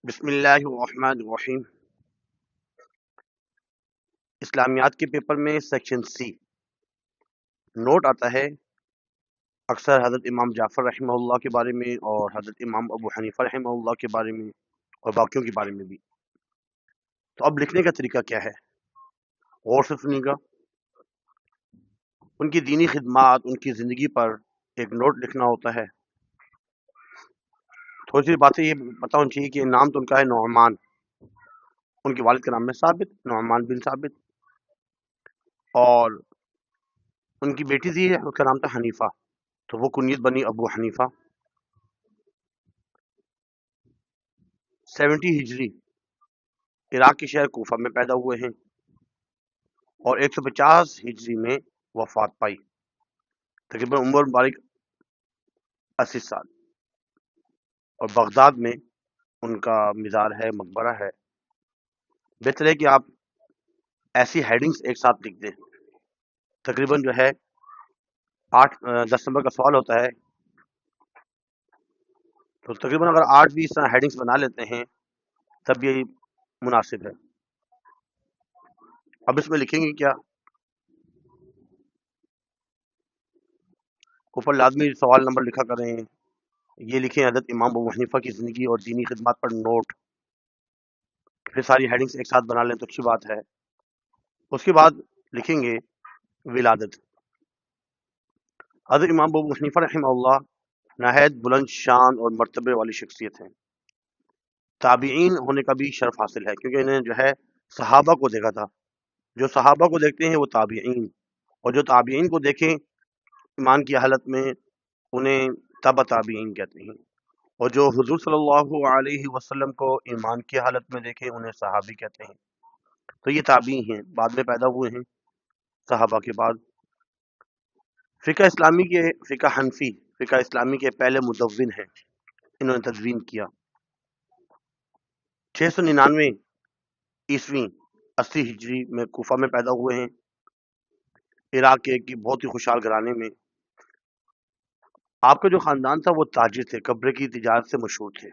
بسم اللہ الرحمن الرحیم۔ اسلامیات کے پیپر میں سیکشن سی نوٹ آتا ہے اکثر حضرت امام جعفر رحمہ اللہ کے بارے میں اور حضرت امام ابو حنیفہ رحمہ اللہ کے بارے میں اور باقیوں کے بارے میں بھی۔ تو اب لکھنے کا طریقہ کیا ہے؟ غور سے سنیے گا۔ ان کی دینی خدمات، ان کی زندگی پر ایک نوٹ لکھنا ہوتا ہے۔ تھوڑی سی باتیں یہ پتہ ہونی چاہیے کہ نام تو ان کا ہے نعمان، ان کے والد کا نام ہے ثابت، نعمان بن ثابت، اور ان کی بیٹی تھی اس کا نام تھا حنیفہ، تو وہ کنیت بنی ابو حنیفہ۔ 70 ہجری عراق کے شہر کوفہ میں پیدا ہوئے ہیں اور 150 ہجری میں وفات پائی، تقریباً عمر مبارک 80 سال، اور بغداد میں ان کا مزار ہے، مقبرہ ہے۔ بہتر ہے کہ آپ ایسی ہیڈنگز ایک ساتھ لکھ دیں۔ تقریباً جو ہے 10 نمبر کا سوال ہوتا ہے، تو تقریباً اگر 8 بھی اس طرح ہیڈنگز بنا لیتے ہیں تب یہ مناسب ہے۔ اب اس میں لکھیں گے کیا؟ اوپر لازمی سوال نمبر لکھا کریں، یہ لکھیں حضرت امام ابو حنیفہ کی زندگی اور دینی خدمات پر نوٹ، پھر ساری ہیڈنگز ایک ساتھ بنا لیں تو اچھی بات ہے۔ اس کے بعد لکھیں گے ولادت۔ حضرت امام ابو حنیفہ رحمہ اللہ نہایت بلند شان اور مرتبے والی شخصیت ہیں۔ تابعین ہونے کا بھی شرف حاصل ہے کیونکہ انہیں جو ہے صحابہ کو دیکھا تھا۔ جو صحابہ کو دیکھتے ہیں وہ تابعین، اور جو تابعین کو دیکھیں ایمان کی حالت میں انہیں تبع تابعین کہتے ہیں، اور جو حضور صلی اللہ علیہ وسلم کو ایمان کی حالت میں دیکھیں انہیں صحابی کہتے ہیں۔ تو یہ تابعین ہیں، بعد میں پیدا ہوئے ہیں صحابہ کے بعد۔ فقہ حنفی، فقہ اسلامی کے پہلے مدون ہیں، انہوں نے تدوین کیا۔ 699 عیسوی 80 ہجری میں کوفہ میں پیدا ہوئے ہیں، عراق کے ایک بہت ہی خوشحال گھرانے میں۔ آپ کا جو خاندان تھا وہ تاجر تھے، کپڑے کی تجارت سے مشہور تھے۔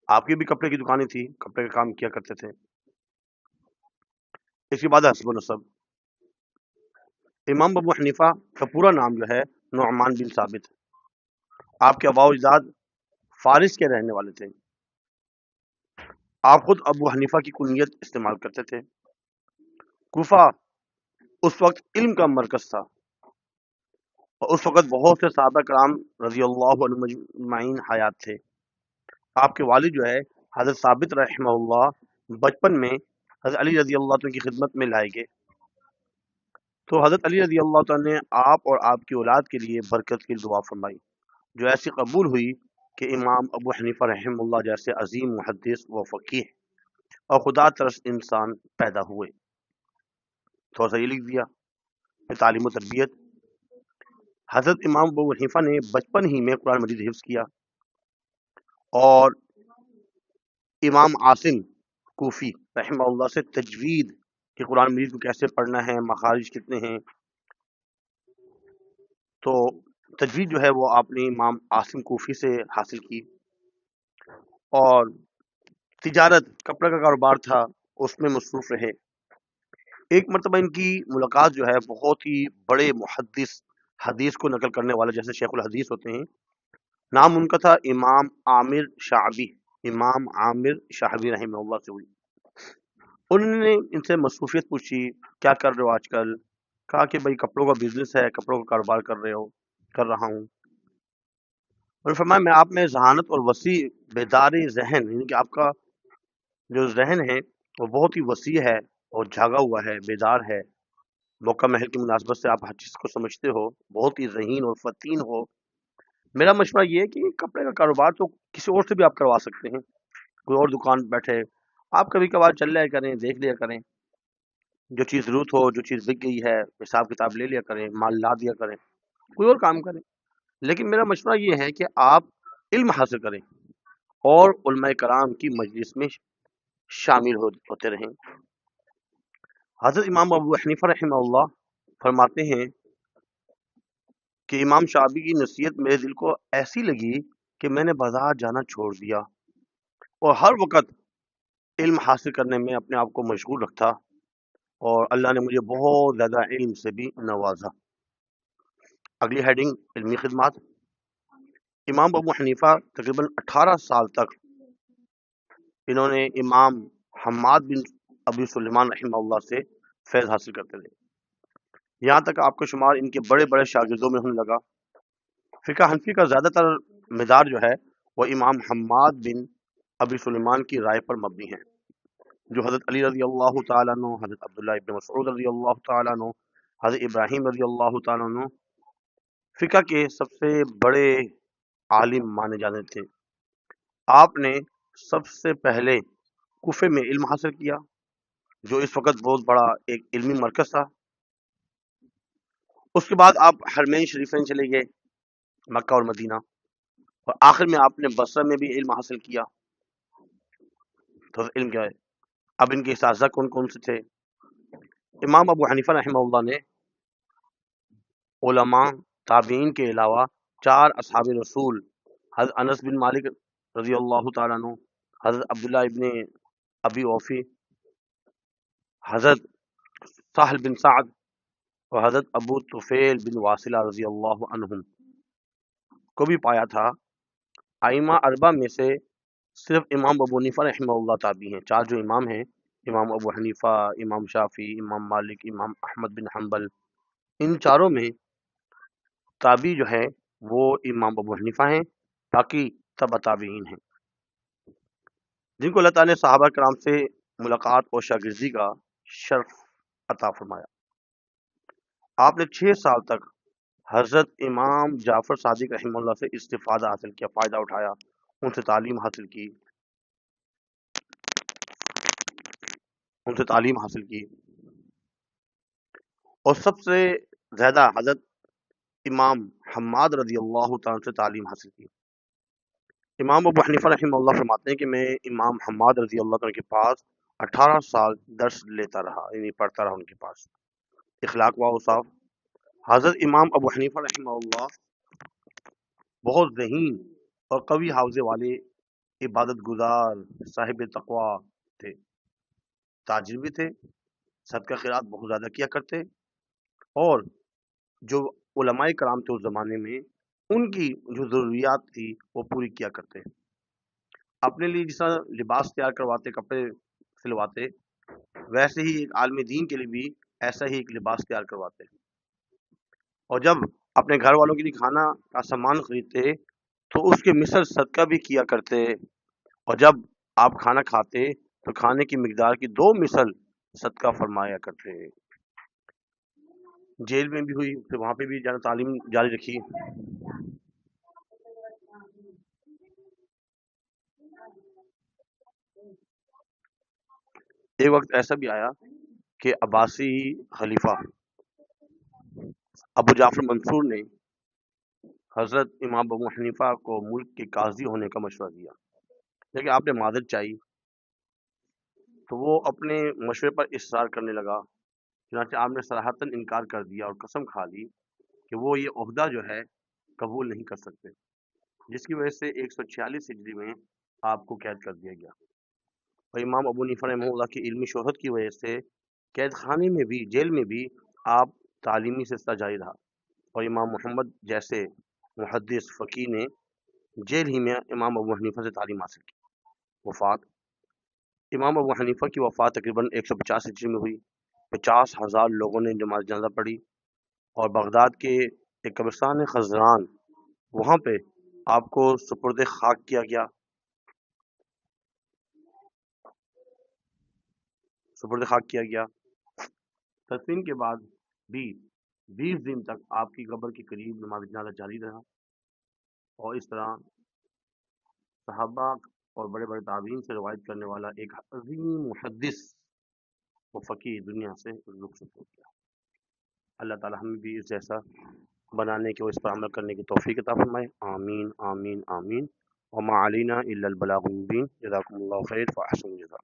آپ کی بھی کپڑے کی دکانیں تھی، کپڑے کا کام کیا کرتے تھے۔ اس کے بعد حسب و نسب، امام ابو حنیفہ کا پورا نام جو ہے نعمان بن ثابت۔ آپ کے آباء و اجداد فارس کے رہنے والے تھے۔ آپ خود ابو حنیفہ کی کنیت استعمال کرتے تھے۔ کوفہ اس وقت علم کا مرکز تھا، اور اس وقت بہت سے صحابہ کرام رضی اللہ عنہم مجمعین حیات تھے۔ آپ کے والد جو ہے حضرت ثابت رحمہ اللہ بچپن میں حضرت علی رضی اللہ عنہ کی خدمت میں لائے گئے، تو حضرت علی رضی اللہ عنہ نے آپ اور آپ کی اولاد کے لیے برکت کی دعا فرمائی، جو ایسی قبول ہوئی کہ امام ابو حنیفہ رحمہ اللہ جیسے عظیم محدث و فقیہ اور خدا ترس انسان پیدا ہوئے۔ تھوڑا سا یہ لکھ دیا۔ پھر تعلیم و تربیت، حضرت امام ابو حنیفہ نے بچپن ہی میں قرآن مجید حفظ کیا، اور امام عاصم کوفی رحمہ اللہ سے تجوید کہ قرآن مجید کو کیسے پڑھنا ہے، مخارج کتنے ہیں، تو تجوید جو ہے وہ آپ نے امام عاصم کوفی سے حاصل کی۔ اور تجارت، کپڑے کا کاروبار تھا، اس میں مصروف رہے۔ ایک مرتبہ ان کی ملاقات جو ہے بہت ہی بڑے محدث، حدیث کو نقل کرنے والے جیسے شیخ الحدیث ہوتے ہیں، نام ان کا تھا امام عامر شعبی، امام عامر شعبی رحمہ اللہ سے ہوئی۔ انہوں نے ان سے مصروفیت پوچھی، کیا کر رہے ہو آج کل؟ کہا کہ بھائی کپڑوں کا بزنس ہے، کپڑوں کا کاروبار کر رہا ہوں۔ اور فرمایا میں آپ میں ذہانت اور وسیع بیدار ذہن، یعنی کہ آپ کا جو ذہن ہے وہ بہت ہی وسیع ہے اور جھاگا ہوا ہے، بیدار ہے، موقع محل کی مناسبت سے آپ ہر چیز کو سمجھتے ہو، بہت ہی ذہین اور فتین ہو۔ میرا مشورہ یہ ہے کہ کپڑے کا کاروبار تو کسی اور سے بھی آپ کروا سکتے ہیں، کوئی اور دکان بیٹھے، آپ کبھی کبھار چل لیا کریں، دیکھ لیا کریں، جو چیز ضرورت ہو، جو چیز بک گئی ہے حساب کتاب لے لیا کریں، مال لا دیا کریں، کوئی اور کام کریں۔ لیکن میرا مشورہ یہ ہے کہ آپ علم حاصل کریں اور علماء کرام کی مجلس میں شامل ہوتے رہیں۔ حضرت امام ابو حنیفہ رحمہ اللہ فرماتے ہیں کہ امام شعبی کی نصیحت میرے دل کو ایسی لگی کہ میں نے بازار جانا چھوڑ دیا اور ہر وقت علم حاصل کرنے میں اپنے آپ کو مشغول رکھتا، اور اللہ نے مجھے بہت زیادہ علم سے بھی نوازا۔ اگلی ہیڈنگ علمی خدمات۔ امام ابو حنیفہ تقریباً 18 سال تک انہوں نے امام حماد بن ابی سلیمان رحمہ اللہ سے فیض حاصل کرتے تھے، یہاں تک آپ کا شمار ان کے بڑے بڑے شاگردوں میں ہونے لگا۔ فقہ حنفی کا زیادہ تر مدار جو ہے وہ امام حماد بن ابی سلیمان کی رائے پر مبنی ہے، جو حضرت علی رضی اللہ تعالیٰ عنہ، حضرت عبداللہ ابن مسعود رضی اللہ تعالیٰ عنہ، حضرت ابراہیم رضی اللہ تعالیٰ عنہ فقہ کے سب سے بڑے عالم مانے جاتے تھے۔ آپ نے سب سے پہلے کوفے میں علم حاصل کیا، جو اس وقت بہت بڑا ایک علمی مرکز تھا۔ اس کے بعد آپ حرمین شریفین چلے گئے، مکہ اور مدینہ، اور آخر میں آپ نے بصرہ میں بھی علم حاصل کیا۔ تو علم کیا ہے؟ اب ان کے اساتذہ کون کون سے تھے؟ امام ابو حنیفہ رحمہ اللہ نے علماء تابعین کے علاوہ 4 اصحاب رسول، حضرت انس بن مالک رضی اللہ تعالیٰ عنہ، حضرت عبداللہ ابن ابی اوفی، حضرت سہل بن سعد، اور حضرت ابو طفیل بن واصلہ رضی اللہ عنہم کو بھی پایا تھا۔ ائمہ اربع میں سے صرف امام ابو حنیفہ رحمہ اللہ تابعی ہیں۔ 4 جو امام ہیں، امام ابو حنیفہ، امام شافعی، امام مالک، امام احمد بن حنبل، ان چاروں میں تابعی جو ہے وہ امام ابو حنیفہ ہیں، باقی تبع تابعین ہیں، جن کو اللہ تعالیٰ نے صحابہ کرام سے ملاقات اور شاگردی کا شرف عطا فرمایا۔ آپ نے 6 سال تک حضرت امام جعفر صادق رحمہ اللہ سے استفادہ حاصل کیا، فائدہ اٹھایا، ان سے تعلیم حاصل کی، اور سب سے زیادہ حضرت امام حماد رضی اللہ تعالیٰ سے تعلیم حاصل کی۔ امام ابو حنیفہ رحمہ اللہ فرماتے ہیں کہ میں امام حماد رضی اللہ تعالیٰ کے پاس 18 سال درس لیتا رہا، یعنی پڑھتا رہا ان کے پاس۔ اخلاق و اوصاف۔ حضرت امام ابو حنیفہ رحمہ اللہ بہت ذہین اور قوی حافظے والے عبادت گزار صاحب تقوی تھے، تاجر بھی تھے، صدقہ خیرات بہت زیادہ کیا کرتے، اور جو علماء کرام تھے اس زمانے میں ان کی جو ضروریات تھی وہ پوری کیا کرتے، اپنے لیے جس طرح لباس تیار کرواتے، کپڑے سلواتے، ویسے ہی ایک عالم دین کے لیے بھی ایسا ہی ایک لباس تیار کرواتے، اور جب اپنے گھر والوں کے لیے کھانا کا سامان خریدتے تو اس کے مثل صدقہ بھی کیا کرتے، اور جب آپ کھانا کھاتے تو کھانے کی مقدار کی 2 مثل صدقہ فرمایا کرتے۔ جیل میں بھی ہوئی، پھر وہاں پہ بھی تعلیم جاری رکھی۔ ایک وقت ایسا بھی آیا کہ عباسی خلیفہ ابو جعفر منصور نے حضرت امام ابو حنیفہ کو ملک کے قاضی ہونے کا مشورہ دیا، لیکن آپ نے معذرت چاہی تو وہ اپنے مشورے پر اصرار کرنے لگا، چنانچہ آپ نے صراحتاً انکار کر دیا اور قسم کھا لی کہ وہ یہ عہدہ جو ہے قبول نہیں کر سکتے، جس کی وجہ سے 146 ہجری میں آپ کو قید کر دیا گیا، اور امام ابو حنیفہ رحمہ اللہ کی علمی شہرت کی وجہ سے قید خانے میں بھی، جیل میں بھی آپ تعلیمی سلسلہ جاری رہا، اور امام محمد جیسے محدث فقیہ نے جیل ہی میں امام ابو حنیفہ سے تعلیم حاصل کی۔ وفات۔ امام ابو حنیفہ کی وفات تقریباً 150 ہجری میں ہوئی۔ 50,000 لوگوں نے نماز جنازہ پڑھی، اور بغداد کے ایک قبرستان خزران، وہاں پہ آپ کو سپرد خاک کیا گیا۔ تدفین کے بعد بھی 20 دن تک آپ کی قبر کے قریب نماز جنازہ جاری رہا، اور اس طرح صحابہ اور بڑے بڑے تابعین سے روایت کرنے والا ایک عظیم محدث و فقیہ دنیا سے رخصت ہو گیا۔ اللہ تعالی ہمیں بھی اس جیسا بنانے کے اور اس پر عمل کرنے کی توفیق عطا فرمائے، آمین آمین آمین۔ وما علینا الا البلاغ المبین۔ جزاکم اللہ خیر فاحسن الجزاء۔